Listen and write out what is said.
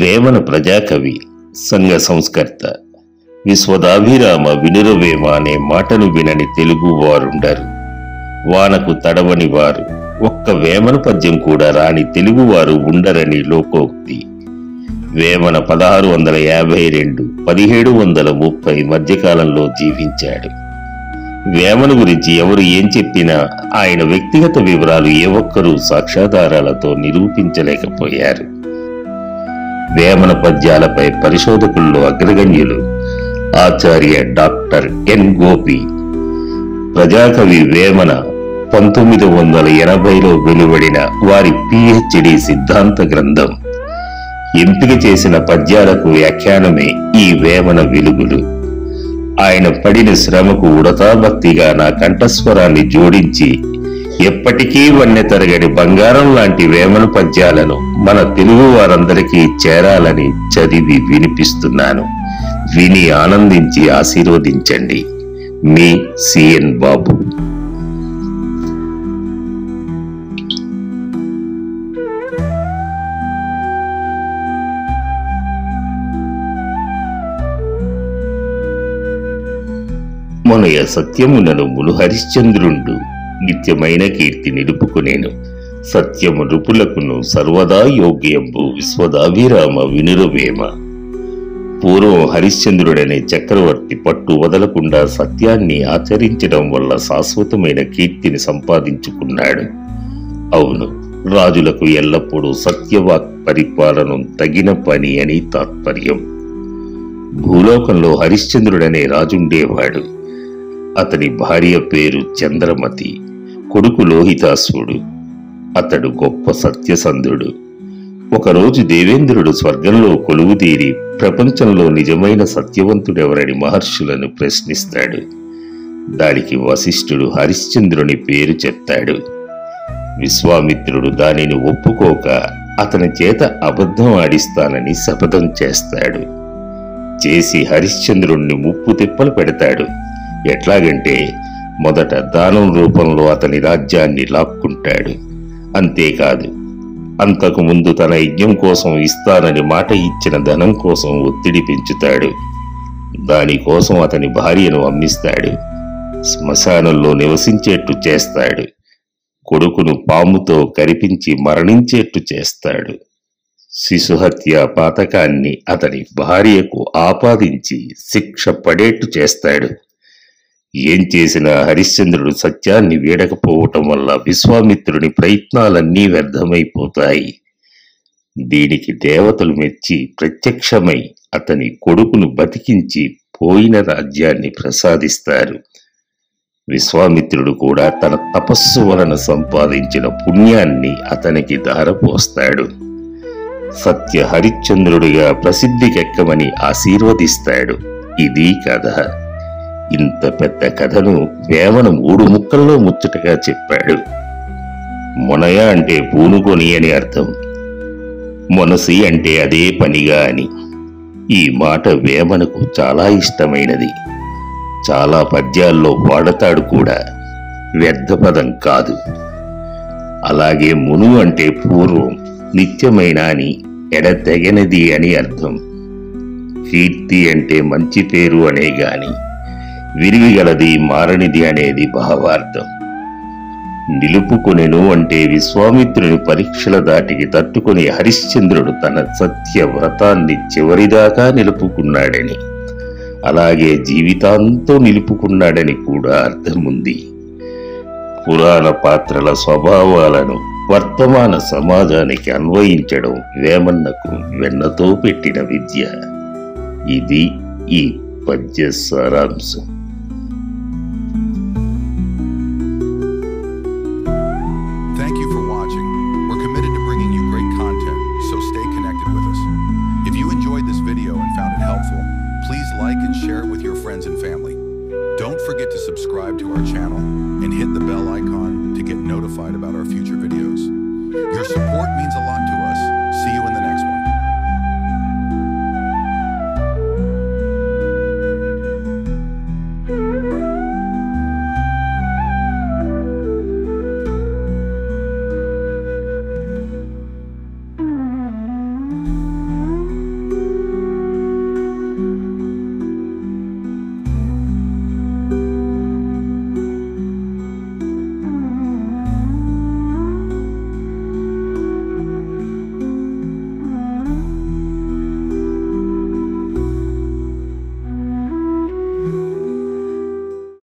వేమన ప్రజాకవి, సంఘ సంస్కర్త. విశ్వదాభిరామ వినురవేమ అనే మాటను వినని తెలుగు వారుండరు. వానకు తడవని వారు, ఒక్క వేమన పద్యం కూడా రాని తెలుగువారు ఉండరని లోకోక్తి. వేమన 1652 1730 మధ్యకాలంలో జీవించాడు. వేమన గురించి ఎవరు ఏం చెప్పినా ఆయన వ్యక్తిగత వివరాలు ఏ ఒక్కరూ సాక్ష్యాధారాలతో నిరూపించలేకపోయారు. వేమన పద్యాలపై పరిశోధకుల్లో అగ్రగణ్యులు ఆచార్య డాక్టర్ ఎన్ గోపి. ప్రజాకవి వేమన 1980లో వెలువడిన వారి పిహెచ్డి సిద్ధాంత గ్రంథం. ఎంపిక చేసిన పద్యాలకు వ్యాఖ్యానమే ఈ వేమన వెలుగులు. ఆయన పడిన శ్రమకు ఉడతాభక్తిగా నా కంఠస్వరాన్ని జోడించి ఎప్పటికీ వన్నె తరగని బంగారం లాంటి వేమన పద్యాలను మన తెలుగు వారందరికీ చేరాలని చదివి వినిపిస్తున్నాను. విని ఆనందించి ఆశీర్వదించండి. మీ సిఎన్ బాబు. మొనయ సత్యమునను మును హరిశ్చంద్రుండు నిత్యమైన కీర్తి నిలుపుకునేను. సత్యము నృపులకును సర్వదా యోగ్యంబు విశ్వదాభిరామ వినురవేమ. పూర్వం హరిశ్చంద్రుడనే చక్రవర్తి పట్టు వదలకుండా సత్యాన్ని ఆచరించడం వల్ల శాశ్వతమైన కీర్తిని సంపాదించుకున్నాడు. అవును, రాజులకు ఎల్లప్పుడూ సత్యవాక్ పరిపాలన తగిన పని అని తాత్పర్యం. భూలోకంలో హరిశ్చంద్రుడనే రాజుండేవాడు. అతని భార్య పేరు చంద్రమతి, కొడుకు లోహితాశ్వుడు. అతడు గొప్ప సత్యసంధుడు. ఒకరోజు దేవేంద్రుడు స్వర్గంలో కొలువుదీరి ప్రపంచంలో నిజమైన సత్యవంతుడెవరని మహర్షులను ప్రశ్నిస్తాడు. దానికి వశిష్ఠుడు హరిశ్చంద్రుని పేరు చెప్తాడు. విశ్వామిత్రుడు దానిని ఒప్పుకోక అతని చేత అబద్ధం ఆడిస్తానని శపథం చేస్తాడు. చేసి హరిశ్చంద్రుణ్ణి ముప్పు తిప్పలు పెడతాడు. ఎట్లాగంటే మొదట దానం రూపంలో అతని రాజ్యాన్ని లాక్కుంటాడు. అంతేకాదు, అంతకు ముందు తన యజ్ఞం కోసం ఇస్తానని మాట ఇచ్చిన ధనం కోసం ఒత్తిడి పెంచుతాడు. దానికోసం అతని భార్యను అమ్మిస్తాడు. శ్మశానంలో నివసించేట్టు చేస్తాడు. కొడుకును పాముతో కరిపించి మరణించేట్టు చేస్తాడు. శిశుహత్య పాతకాన్ని అతని భార్యకు ఆపాదించి శిక్ష పడేట్టు చేస్తాడు. ఏం చేసినా హరిశ్చంద్రుడు సత్యాన్ని వీడకపోవటం వల్ల విశ్వామిత్రుని ప్రయత్నాలన్నీ వ్యర్థమైపోతాయి. దీనికి దేవతలు మెచ్చి ప్రత్యక్షమై అతని కొడుకును బతికించి పోయిన రాజ్యాన్ని ప్రసాదిస్తారు. విశ్వామిత్రుడు కూడా తన తపస్సు వలన సంపాదించిన పుణ్యాన్ని అతనికి ధారపోస్తాడు. సత్య హరిశ్చంద్రుడిగా ప్రసిద్ధికెక్కమని ఆశీర్వదిస్తాడు. ఇది కథ. ఇంత పెద్ద కథను వేమన 3 ముక్కల్లో ముచ్చటగా చెప్పాడు. మొనయ అంటే పూనుకొని అని అర్థం. మొనసి అంటే అదే పనిగా అని. ఈ మాట వేమనకు చాలా ఇష్టమైనది. చాలా పద్యాల్లో వాడతాడు కూడా. వ్యర్థపదం కాదు. అలాగే మును అంటే పూర్వం, నిత్యమైన అని, ఎడతెగనిది అని అర్థం. కీర్తి అంటే మంచి పేరు అనే గాని విరివిగలది, మారనిది అనేది భావార్థం. నిలుపుకొనెను అంటే విశ్వామిత్రుని పరీక్షల దాటికి తట్టుకుని హరిశ్చంద్రుడు తన సత్య వ్రతాన్ని చివరిదాకా నిలుపుకున్నాడని, అలాగే జీవితాంతో నిలుపుకున్నాడని కూడా అర్థముంది. పురాణ పాత్రల స్వభావాలను వర్తమాన సమాజానికి అన్వయించడం వేమన్నకు వెన్నతో పెట్టిన విద్య. ఇది ఈ పద్య సారాంశం. Thank you for watching. We're committed to bringing you great content, so stay connected with us. If you enjoyed this video and found it helpful, please like and share it with your friends and family. Don't forget to subscribe to our channel and hit the bell icon to get notified about our future videos.